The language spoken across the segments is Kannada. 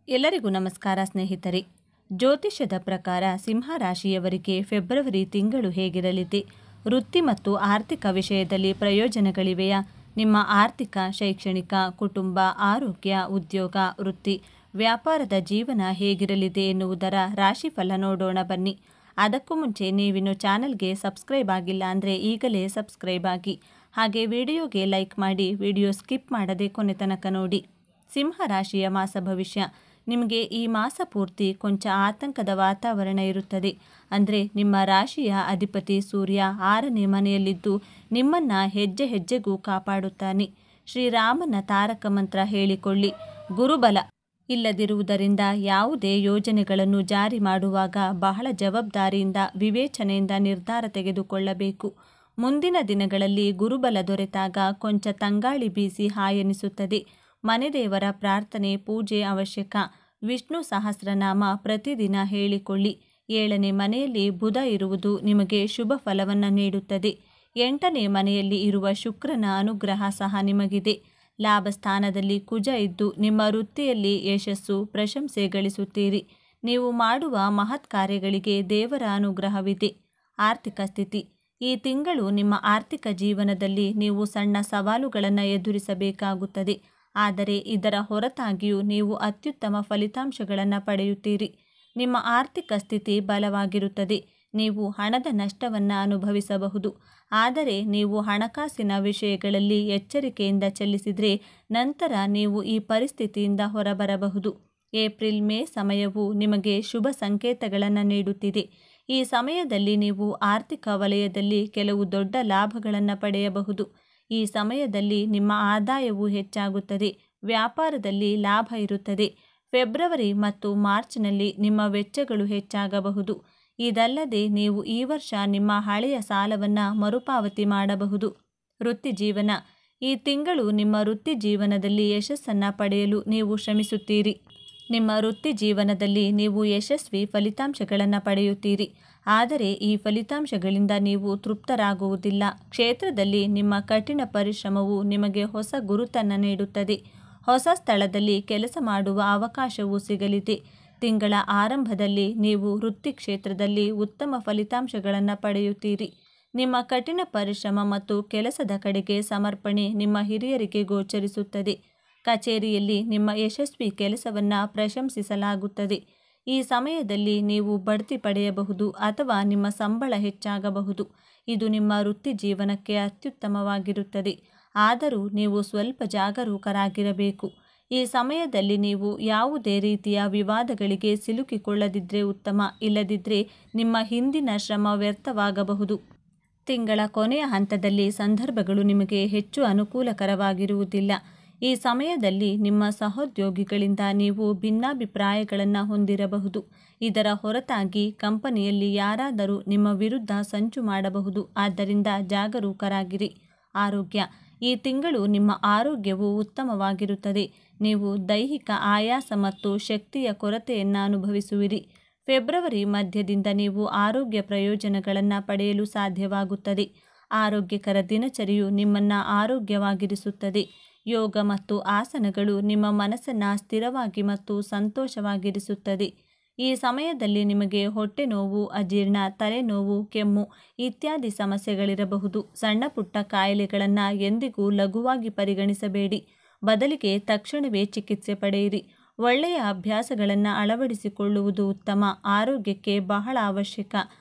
ಎಲ್ಲರಿಗೂ ನಮಸ್ಕಾರ ಸ್ನೇಹಿತರೆ. ಜ್ಯೋತಿಷ್ಯದ ಪ್ರಕಾರ ಸಿಂಹ ರಾಶಿಯವರಿಗೆ ಫೆಬ್ರವರಿ ತಿಂಗಳು ಹೇಗಿರಲಿದೆ? ವೃತ್ತಿ ಮತ್ತು ಆರ್ಥಿಕ ವಿಷಯದಲ್ಲಿ ಪ್ರಯೋಜನಗಳಿವೆಯಾ? ನಿಮ್ಮ ಆರ್ಥಿಕ, ಶೈಕ್ಷಣಿಕ, ಕುಟುಂಬ, ಆರೋಗ್ಯ, ಉದ್ಯೋಗ, ವೃತ್ತಿ, ವ್ಯಾಪಾರದ ಜೀವನ ಹೇಗಿರಲಿದೆ ಎನ್ನುವುದರ ರಾಶಿಫಲ ನೋಡೋಣ ಬನ್ನಿ. ಅದಕ್ಕೂ ಮುಂಚೆ ನೀವಿನ್ನು ಚಾನಲ್ಗೆ ಸಬ್ಸ್ಕ್ರೈಬ್ ಆಗಿಲ್ಲ ಅಂದರೆ ಈಗಲೇ ಸಬ್ಸ್ಕ್ರೈಬ್ ಆಗಿ, ಹಾಗೆ ವಿಡಿಯೋಗೆ ಲೈಕ್ ಮಾಡಿ, ವಿಡಿಯೋ ಸ್ಕಿಪ್ ಮಾಡದೆ ಕೊನೆ ತನಕ ನೋಡಿ. ಸಿಂಹ ರಾಶಿಯ ಮಾಸ ಭವಿಷ್ಯ. ನಿಮಗೆ ಈ ಮಾಸ ಪೂರ್ತಿ ಕೊಂಚ ಆತಂಕದ ವಾತಾವರಣ ಇರುತ್ತದೆ. ಅಂದರೆ ನಿಮ್ಮ ರಾಶಿಯ ಅಧಿಪತಿ ಸೂರ್ಯ 6ನೇ ಮನೆಯಲ್ಲಿದ್ದು ನಿಮ್ಮನ್ನು ಹೆಜ್ಜೆ ಹೆಜ್ಜೆಗೂ ಕಾಪಾಡುತ್ತಾನೆ. ಶ್ರೀರಾಮನ ತಾರಕ ಮಂತ್ರ ಹೇಳಿಕೊಳ್ಳಿ. ಗುರುಬಲ ಇಲ್ಲದಿರುವುದರಿಂದ ಯಾವುದೇ ಯೋಜನೆಗಳನ್ನು ಜಾರಿ ಮಾಡುವಾಗ ಬಹಳ ಜವಾಬ್ದಾರಿಯಿಂದ ವಿವೇಚನೆಯಿಂದ ನಿರ್ಧಾರ ತೆಗೆದುಕೊಳ್ಳಬೇಕು. ಮುಂದಿನ ದಿನಗಳಲ್ಲಿ ಗುರುಬಲ ದೊರೆತಾಗ ಕೊಂಚ ತಂಗಾಳಿ ಬೀಸಿ ಹಾಯೆನಿಸುತ್ತದೆ. ಮನೆದೇವರ ಪ್ರಾರ್ಥನೆ, ಪೂಜೆ ಅವಶ್ಯಕ. ವಿಷ್ಣು ಸಹಸ್ರನಾಮ ಪ್ರತಿದಿನ ಹೇಳಿಕೊಳ್ಳಿ. 7ನೇ ಮನೆಯಲ್ಲಿ ಬುಧ ಇರುವುದು ನಿಮಗೆ ಶುಭ ಫಲವನ್ನು ನೀಡುತ್ತದೆ. 8ನೇ ಮನೆಯಲ್ಲಿ ಇರುವ ಶುಕ್ರನ ಅನುಗ್ರಹ ಸಹ ನಿಮಗಿದೆ. ಲಾಭ ಸ್ಥಾನದಲ್ಲಿ ಕುಜ ಇದ್ದು ನಿಮ್ಮ ವೃತ್ತಿಯಲ್ಲಿ ಯಶಸ್ಸು, ಪ್ರಶಂಸೆ ಗಳಿಸುತ್ತೀರಿ. ನೀವು ಮಾಡುವ ಮಹತ್ ಕಾರ್ಯಗಳಿಗೆ ದೇವರ ಅನುಗ್ರಹವಿದೆ. ಆರ್ಥಿಕ ಸ್ಥಿತಿ. ಈ ತಿಂಗಳು ನಿಮ್ಮ ಆರ್ಥಿಕ ಜೀವನದಲ್ಲಿ ನೀವು ಸಣ್ಣ ಸವಾಲುಗಳನ್ನು ಎದುರಿಸಬೇಕಾಗುತ್ತದೆ. ಆದರೆ ಇದರ ಹೊರತಾಗಿಯೂ ನೀವು ಅತ್ಯುತ್ತಮ ಫಲಿತಾಂಶಗಳನ್ನು ಪಡೆಯುತ್ತೀರಿ. ನಿಮ್ಮ ಆರ್ಥಿಕ ಸ್ಥಿತಿ ಬಲವಾಗಿರುತ್ತದೆ. ನೀವು ಹಣದ ನಷ್ಟವನ್ನು ಅನುಭವಿಸಬಹುದು. ಆದರೆ ನೀವು ಹಣಕಾಸಿನ ವಿಷಯಗಳಲ್ಲಿ ಎಚ್ಚರಿಕೆಯಿಂದ ಚಲಿಸಿದರೆ ನಂತರ ನೀವು ಈ ಪರಿಸ್ಥಿತಿಯಿಂದ ಹೊರಬರಬಹುದು. ಏಪ್ರಿಲ್ ಮೇ ಸಮಯವು ನಿಮಗೆ ಶುಭ ಸಂಕೇತಗಳನ್ನು ನೀಡುತ್ತಿದೆ. ಈ ಸಮಯದಲ್ಲಿ ನೀವು ಆರ್ಥಿಕ ವಲಯದಲ್ಲಿ ಕೆಲವು ದೊಡ್ಡ ಲಾಭಗಳನ್ನು ಪಡೆಯಬಹುದು. ಈ ಸಮಯದಲ್ಲಿ ನಿಮ್ಮ ಆದಾಯವು ಹೆಚ್ಚಾಗುತ್ತದೆ. ವ್ಯಾಪಾರದಲ್ಲಿ ಲಾಭ ಇರುತ್ತದೆ. ಫೆಬ್ರವರಿ ಮತ್ತು ಮಾರ್ಚ್ನಲ್ಲಿ ನಿಮ್ಮ ವೆಚ್ಚಗಳು ಹೆಚ್ಚಾಗಬಹುದು. ಇದಲ್ಲದೆ ನೀವು ಈ ವರ್ಷ ನಿಮ್ಮ ಹಳೆಯ ಸಾಲವನ್ನು ಮರುಪಾವತಿ ಮಾಡಬಹುದು. ವೃತ್ತಿ ಜೀವನ. ಈ ತಿಂಗಳು ನಿಮ್ಮ ವೃತ್ತಿ ಜೀವನದಲ್ಲಿ ಯಶಸ್ಸನ್ನು ಪಡೆಯಲು ನೀವು ಶ್ರಮಿಸುತ್ತೀರಿ. ನಿಮ್ಮ ವೃತ್ತಿ ಜೀವನದಲ್ಲಿ ನೀವು ಯಶಸ್ವಿ ಫಲಿತಾಂಶಗಳನ್ನು ಪಡೆಯುತ್ತೀರಿ. ಆದರೆ ಈ ಫಲಿತಾಂಶಗಳಿಂದ ನೀವು ತೃಪ್ತರಾಗುವುದಿಲ್ಲ. ಕ್ಷೇತ್ರದಲ್ಲಿ ನಿಮ್ಮ ಕಠಿಣ ಪರಿಶ್ರಮವು ನಿಮಗೆ ಹೊಸ ಗುರುತನ್ನು ನೀಡುತ್ತದೆ. ಹೊಸ ಸ್ಥಳದಲ್ಲಿ ಕೆಲಸ ಮಾಡುವ ಅವಕಾಶವೂ ಸಿಗಲಿದೆ. ತಿಂಗಳ ಆರಂಭದಲ್ಲಿ ನೀವು ವೃತ್ತಿ ಕ್ಷೇತ್ರದಲ್ಲಿ ಉತ್ತಮ ಫಲಿತಾಂಶಗಳನ್ನು ಪಡೆಯುತ್ತೀರಿ. ನಿಮ್ಮ ಕಠಿಣ ಪರಿಶ್ರಮ ಮತ್ತು ಕೆಲಸದ ಕಡೆಗೆ ಸಮರ್ಪಣೆ ನಿಮ್ಮ ಹಿರಿಯರಿಗೆ ಗೋಚರಿಸುತ್ತದೆ. ಕಚೇರಿಯಲ್ಲಿ ನಿಮ್ಮ ಯಶಸ್ವಿ ಕೆಲಸವನ್ನು ಪ್ರಶಂಸಿಸಲಾಗುತ್ತದೆ. ಈ ಸಮಯದಲ್ಲಿ ನೀವು ಬಡ್ತಿ ಪಡೆಯಬಹುದು ಅಥವಾ ನಿಮ್ಮ ಸಂಬಳ ಹೆಚ್ಚಾಗಬಹುದು. ಇದು ನಿಮ್ಮ ವೃತ್ತಿ ಜೀವನಕ್ಕೆ ಅತ್ಯುತ್ತಮವಾಗಿರುತ್ತದೆ. ಆದರೂ ನೀವು ಸ್ವಲ್ಪ ಜಾಗರೂಕರಾಗಿರಬೇಕು. ಈ ಸಮಯದಲ್ಲಿ ನೀವು ಯಾವುದೇ ರೀತಿಯ ವಿವಾದಗಳಿಗೆ ಸಿಲುಕಿಕೊಳ್ಳದಿದ್ದರೆ ಉತ್ತಮ. ಇಲ್ಲದಿದ್ದರೆ ನಿಮ್ಮ ಹಿಂದಿನ ಶ್ರಮ ವ್ಯರ್ಥವಾಗಬಹುದು. ತಿಂಗಳ ಕೊನೆಯ ಹಂತದಲ್ಲಿ ಸಂದರ್ಭಗಳು ನಿಮಗೆ ಹೆಚ್ಚು ಅನುಕೂಲಕರವಾಗಿರುವುದಿಲ್ಲ. ಈ ಸಮಯದಲ್ಲಿ ನಿಮ್ಮ ಸಹೋದ್ಯೋಗಿಗಳಿಂದ ನೀವು ಭಿನ್ನಾಭಿಪ್ರಾಯಗಳನ್ನು ಹೊಂದಿರಬಹುದು. ಇದರ ಹೊರತಾಗಿ ಕಂಪನಿಯಲ್ಲಿ ಯಾರಾದರೂ ನಿಮ್ಮ ವಿರುದ್ಧ ಸಂಚು ಮಾಡಬಹುದು. ಆದ್ದರಿಂದ ಜಾಗರೂಕರಾಗಿರಿ. ಆರೋಗ್ಯ. ಈ ತಿಂಗಳು ನಿಮ್ಮ ಆರೋಗ್ಯವು ಉತ್ತಮವಾಗಿರುತ್ತದೆ. ನೀವು ದೈಹಿಕ ಆಯಾಸ ಮತ್ತು ಶಕ್ತಿಯ ಕೊರತೆಯನ್ನು ಅನುಭವಿಸುವಿರಿ. ಫೆಬ್ರವರಿ ಮಧ್ಯದಿಂದ ನೀವು ಆರೋಗ್ಯ ಪ್ರಯೋಜನಗಳನ್ನು ಪಡೆಯಲು ಸಾಧ್ಯವಾಗುತ್ತದೆ. ಆರೋಗ್ಯಕರ ದಿನಚರಿಯು ನಿಮ್ಮನ್ನು ಆರೋಗ್ಯವಾಗಿರಿಸುತ್ತದೆ. ಯೋಗ ಮತ್ತು ಆಸನಗಳು ನಿಮ್ಮ ಮನಸ್ಸನ್ನು ಸ್ಥಿರವಾಗಿ ಮತ್ತು ಸಂತೋಷವಾಗಿರಿಸುತ್ತದೆ. ಈ ಸಮಯದಲ್ಲಿ ನಿಮಗೆ ಹೊಟ್ಟೆ ನೋವು, ಅಜೀರ್ಣ, ತಲೆನೋವು, ಕೆಮ್ಮು ಇತ್ಯಾದಿ ಸಮಸ್ಯೆಗಳಿರಬಹುದು. ಸಣ್ಣ ಪುಟ್ಟ ಕಾಯಿಲೆಗಳನ್ನು ಎಂದಿಗೂ ಲಘುವಾಗಿ ಪರಿಗಣಿಸಬೇಡಿ. ಬದಲಿಗೆ ತಕ್ಷಣವೇ ಚಿಕಿತ್ಸೆ ಪಡೆಯಿರಿ. ಒಳ್ಳೆಯ ಅಭ್ಯಾಸಗಳನ್ನು ಅಳವಡಿಸಿಕೊಳ್ಳುವುದು ಉತ್ತಮ. ಆರೋಗ್ಯಕ್ಕೆ ಬಹಳ ಅವಶ್ಯಕ.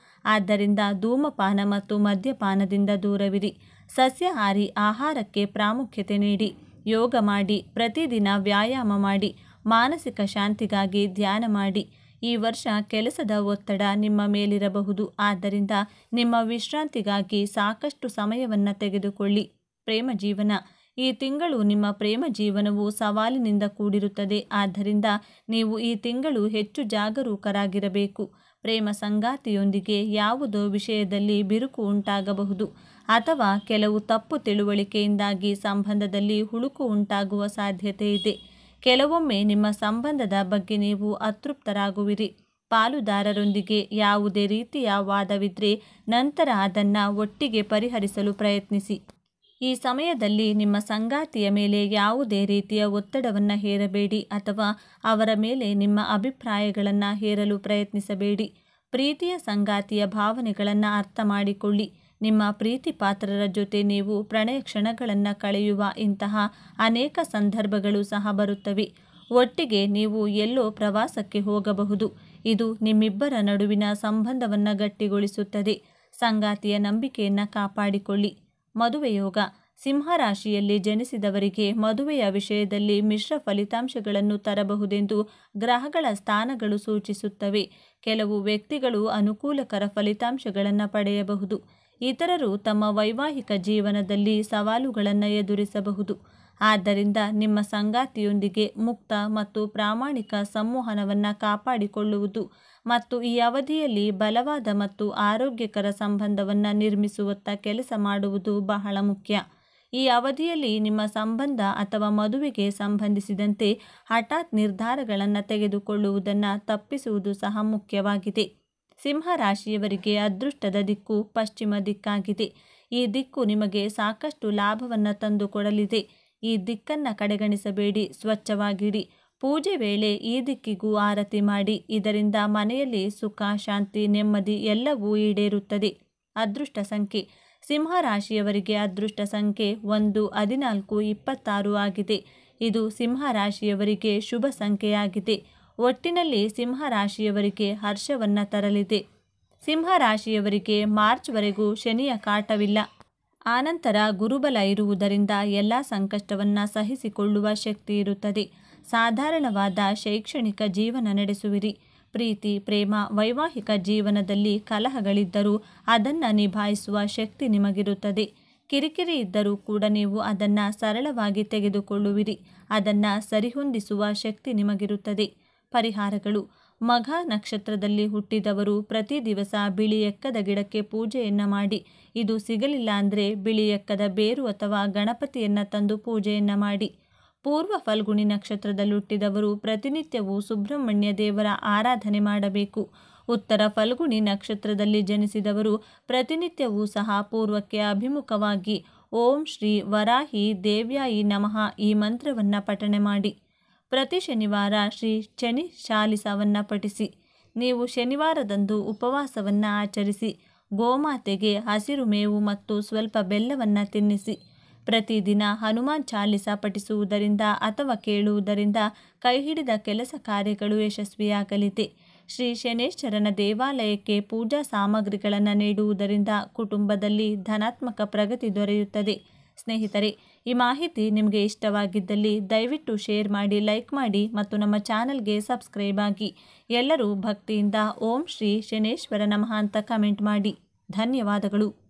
ಆದ್ದರಿಂದ ಧೂಮಪಾನ ಮತ್ತು ಮದ್ಯಪಾನದಿಂದ ದೂರವಿರಿ. ಸಸ್ಯಾಹಾರಿ ಆಹಾರಕ್ಕೆ ಪ್ರಾಮುಖ್ಯತೆ ನೀಡಿ. ಯೋಗ ಮಾಡಿ. ಪ್ರತಿದಿನ ವ್ಯಾಯಾಮ ಮಾಡಿ. ಮಾನಸಿಕ ಶಾಂತಿಗಾಗಿ ಧ್ಯಾನ ಮಾಡಿ. ಈ ವರ್ಷ ಕೆಲಸದ ಒತ್ತಡ ನಿಮ್ಮ ಮೇಲಿರಬಹುದು. ಆದ್ದರಿಂದ ನಿಮ್ಮ ವಿಶ್ರಾಂತಿಗಾಗಿ ಸಾಕಷ್ಟು ಸಮಯವನ್ನು ತೆಗೆದುಕೊಳ್ಳಿ. ಪ್ರೇಮ ಜೀವನ. ಈ ತಿಂಗಳು ನಿಮ್ಮ ಪ್ರೇಮ ಜೀವನವು ಸವಾಲಿನಿಂದ ಕೂಡಿರುತ್ತದೆ. ಆದ್ದರಿಂದ ನೀವು ಈ ತಿಂಗಳು ಹೆಚ್ಚು ಜಾಗರೂಕರಾಗಿರಬೇಕು. ಪ್ರೇಮ ಸಂಗಾತಿಯೊಂದಿಗೆ ಯಾವುದೋ ವಿಷಯದಲ್ಲಿ ಬಿರುಕು ಉಂಟಾಗಬಹುದು ಅಥವಾ ಕೆಲವು ತಪ್ಪು ತಿಳುವಳಿಕೆಯಿಂದಾಗಿ ಸಂಬಂಧದಲ್ಲಿ ಹುಳುಕು ಉಂಟಾಗುವ ಸಾಧ್ಯತೆ ಇದೆ. ಕೆಲವೊಮ್ಮೆ ನಿಮ್ಮ ಸಂಬಂಧದ ಬಗ್ಗೆ ನೀವು ಅತೃಪ್ತರಾಗುವಿರಿ. ಪಾಲುದಾರರೊಂದಿಗೆ ಯಾವುದೇ ರೀತಿಯ ವಾದವಿದ್ದರೆ ನಂತರ ಅದನ್ನು ಒಟ್ಟಿಗೆ ಪರಿಹರಿಸಲು ಪ್ರಯತ್ನಿಸಿ. ಈ ಸಮಯದಲ್ಲಿ ನಿಮ್ಮ ಸಂಗಾತಿಯ ಮೇಲೆ ಯಾವುದೇ ರೀತಿಯ ಒತ್ತಡವನ್ನು ಹೇರಬೇಡಿ ಅಥವಾ ಅವರ ಮೇಲೆ ನಿಮ್ಮ ಅಭಿಪ್ರಾಯಗಳನ್ನು ಹೇರಲು ಪ್ರಯತ್ನಿಸಬೇಡಿ. ಪ್ರೀತಿಯ ಸಂಗಾತಿಯ ಭಾವನೆಗಳನ್ನು ಅರ್ಥ ಮಾಡಿಕೊಳ್ಳಿ. ನಿಮ್ಮ ಪ್ರೀತಿ ಪಾತ್ರರ ಜೊತೆ ನೀವು ಪ್ರಣಯ ಕ್ಷಣಗಳನ್ನು ಕಳೆಯುವ ಇಂತಹ ಅನೇಕ ಸಂದರ್ಭಗಳು ಸಹ ಬರುತ್ತವೆ. ಒಟ್ಟಿಗೆ ನೀವು ಎಲ್ಲೋ ಪ್ರವಾಸಕ್ಕೆ ಹೋಗಬಹುದು. ಇದು ನಿಮ್ಮಿಬ್ಬರ ನಡುವಿನ ಸಂಬಂಧವನ್ನು ಗಟ್ಟಿಗೊಳಿಸುತ್ತದೆ. ಸಂಗಾತಿಯ ನಂಬಿಕೆಯನ್ನು ಕಾಪಾಡಿಕೊಳ್ಳಿ. ಮದುವೆ ಯೋಗ. ಸಿಂಹರಾಶಿಯಲ್ಲಿ ಜನಿಸಿದವರಿಗೆ ಮದುವೆಯ ವಿಷಯದಲ್ಲಿ ಮಿಶ್ರ ಫಲಿತಾಂಶಗಳನ್ನು ತರಬಹುದೆಂದು ಗ್ರಹಗಳ ಸ್ಥಾನಗಳು ಸೂಚಿಸುತ್ತವೆ. ಕೆಲವು ವ್ಯಕ್ತಿಗಳು ಅನುಕೂಲಕರ ಫಲಿತಾಂಶಗಳನ್ನು ಪಡೆಯಬಹುದು. ಇತರರು ತಮ್ಮ ವೈವಾಹಿಕ ಜೀವನದಲ್ಲಿ ಸವಾಲುಗಳನ್ನು ಎದುರಿಸಬಹುದು. ಆದ್ದರಿಂದ ನಿಮ್ಮ ಸಂಗಾತಿಯೊಂದಿಗೆ ಮುಕ್ತ ಮತ್ತು ಪ್ರಾಮಾಣಿಕ ಸಂವಹನವನ್ನು ಕಾಪಾಡಿಕೊಳ್ಳುವುದು ಮತ್ತು ಈ ಅವಧಿಯಲ್ಲಿ ಬಲವಾದ ಮತ್ತು ಆರೋಗ್ಯಕರ ಸಂಬಂಧವನ್ನು ನಿರ್ಮಿಸುವತ್ತ ಕೆಲಸ ಮಾಡುವುದು ಬಹಳ ಮುಖ್ಯ. ಈ ಅವಧಿಯಲ್ಲಿ ನಿಮ್ಮ ಸಂಬಂಧ ಅಥವಾ ಮದುವೆಗೆ ಸಂಬಂಧಿಸಿದಂತೆ ಹಠಾತ್ ನಿರ್ಧಾರಗಳನ್ನು ತೆಗೆದುಕೊಳ್ಳುವುದನ್ನು ತಪ್ಪಿಸುವುದು ಸಹ ಮುಖ್ಯವಾಗಿದೆ. ಸಿಂಹರಾಶಿಯವರಿಗೆ ಅದೃಷ್ಟದ ದಿಕ್ಕು ಪಶ್ಚಿಮ ದಿಕ್ಕಾಗಿದೆ. ಈ ದಿಕ್ಕು ನಿಮಗೆ ಸಾಕಷ್ಟು ಲಾಭವನ್ನು ತಂದುಕೊಡಲಿದೆ. ಈ ದಿಕ್ಕನ್ನು ಕಡೆಗಣಿಸಬೇಡಿ. ಸ್ವಚ್ಛವಾಗಿಡಿ. ಪೂಜೆ ವೇಳೆ ಈ ದಿಕ್ಕಿಗೂ ಆರತಿ ಮಾಡಿ. ಇದರಿಂದ ಮನೆಯಲ್ಲಿ ಸುಖ, ಶಾಂತಿ, ನೆಮ್ಮದಿ ಎಲ್ಲವೂ ಈಡೇರುತ್ತದೆ. ಅದೃಷ್ಟ ಸಂಖ್ಯೆ. ಸಿಂಹರಾಶಿಯವರಿಗೆ ಅದೃಷ್ಟ ಸಂಖ್ಯೆ 1, 14, 26 ಆಗಿದೆ. ಇದು ಸಿಂಹರಾಶಿಯವರಿಗೆ ಶುಭ ಸಂಖ್ಯೆಯಾಗಿದೆ. ಒಟ್ಟಿನಲ್ಲಿ ಸಿಂಹರಾಶಿಯವರಿಗೆ ಹರ್ಷವನ್ನು ತರಲಿದೆ. ಸಿಂಹರಾಶಿಯವರಿಗೆ ಮಾರ್ಚ್ವರೆಗೂ ಶನಿಯ ಕಾಟವಿಲ್ಲ. ಆನಂತರ ಗುರುಬಲ ಇರುವುದರಿಂದ ಎಲ್ಲ ಸಂಕಷ್ಟವನ್ನು ಸಹಿಸಿಕೊಳ್ಳುವ ಶಕ್ತಿ ಇರುತ್ತದೆ. ಸಾಧಾರಣವಾದ ಶೈಕ್ಷಣಿಕ ಜೀವನ ನಡೆಸುವಿರಿ. ಪ್ರೀತಿ, ಪ್ರೇಮ, ವೈವಾಹಿಕ ಜೀವನದಲ್ಲಿ ಕಲಹಗಳಿದ್ದರೂ ಅದನ್ನು ನಿಭಾಯಿಸುವ ಶಕ್ತಿ ನಿಮಗಿರುತ್ತದೆ. ಕಿರಿಕಿರಿ ಇದ್ದರೂ ಕೂಡ ನೀವು ಅದನ್ನು ಸರಳವಾಗಿ ತೆಗೆದುಕೊಳ್ಳುವಿರಿ. ಅದನ್ನು ಸರಿಹೊಂದಿಸುವ ಶಕ್ತಿ ನಿಮಗಿರುತ್ತದೆ. ಪರಿಹಾರಗಳು. ಮಘ ನಕ್ಷತ್ರದಲ್ಲಿ ಹುಟ್ಟಿದವರು ಪ್ರತಿ ದಿವಸ ಬಿಳಿ ಎಕ್ಕದ ಗಿಡಕ್ಕೆ ಪೂಜೆಯನ್ನು ಮಾಡಿ. ಇದು ಸಿಗಲಿಲ್ಲ ಅಂದರೆ ಬಿಳಿ ಎಕ್ಕದ ಬೇರು ಅಥವಾ ಗಣಪತಿಯನ್ನು ತಂದು ಪೂಜೆಯನ್ನು ಮಾಡಿ. ಪೂರ್ವ ಫಲ್ಗುಣಿ ನಕ್ಷತ್ರದಲ್ಲಿ ಹುಟ್ಟಿದವರು ಪ್ರತಿನಿತ್ಯವೂ ಸುಬ್ರಹ್ಮಣ್ಯ ದೇವರ ಆರಾಧನೆ ಮಾಡಬೇಕು. ಉತ್ತರ ಫಲ್ಗುಣಿ ನಕ್ಷತ್ರದಲ್ಲಿ ಜನಿಸಿದವರು ಪ್ರತಿನಿತ್ಯವೂ ಸಹ ಪೂರ್ವಕ್ಕೆ ಅಭಿಮುಖವಾಗಿ ಓಂ ಶ್ರೀ ವರಾಹಿ ದೇವ್ಯಾಯಿ ನಮಃ ಈ ಮಂತ್ರವನ್ನು ಪಠಣೆ ಮಾಡಿ. ಪ್ರತಿ ಶನಿವಾರ ಶ್ರೀ ಶನಿ ಚಾಲಿಸವನ್ನು ಪಠಿಸಿ. ನೀವು ಶನಿವಾರದಂದು ಉಪವಾಸವನ್ನು ಆಚರಿಸಿ. ಗೋಮಾತೆಗೆ ಹಸಿರು ಮೇವು ಮತ್ತು ಸ್ವಲ್ಪ ಬೆಲ್ಲವನ್ನು ತಿನ್ನಿಸಿ. ಪ್ರತಿದಿನ ಹನುಮಾನ್ ಚಾಲಿಸ ಪಠಿಸುವುದರಿಂದ ಅಥವಾ ಕೇಳುವುದರಿಂದ ಕೈಹಿಡಿದ ಕೆಲಸ ಕಾರ್ಯಗಳು ಯಶಸ್ವಿಯಾಗಲಿದೆ. ಶ್ರೀ ಶನೇಶ್ವರನ ದೇವಾಲಯಕ್ಕೆ ಪೂಜಾ ಸಾಮಗ್ರಿಗಳನ್ನು ನೀಡುವುದರಿಂದ ಕುಟುಂಬದಲ್ಲಿ ಧನಾತ್ಮಕ ಪ್ರಗತಿ ದೊರೆಯುತ್ತದೆ. ಸ್ನೇಹಿತರೆ, ಈ ಮಾಹಿತಿ ನಿಮಗೆ ಇಷ್ಟವಾಗಿದ್ದಲ್ಲಿ ದಯವಿಟ್ಟು ಶೇರ್ ಮಾಡಿ, ಲೈಕ್ ಮಾಡಿ ಮತ್ತು ನಮ್ಮ ಚಾನಲ್ಗೆ ಸಬ್ಸ್ಕ್ರೈಬ್ ಆಗಿ. ಎಲ್ಲರೂ ಭಕ್ತಿಯಿಂದ ಓಂ ಶ್ರೀ ಶನೇಶ್ವರ ನಮಃ ಅಂತ ಕಮೆಂಟ್ ಮಾಡಿ. ಧನ್ಯವಾದಗಳು.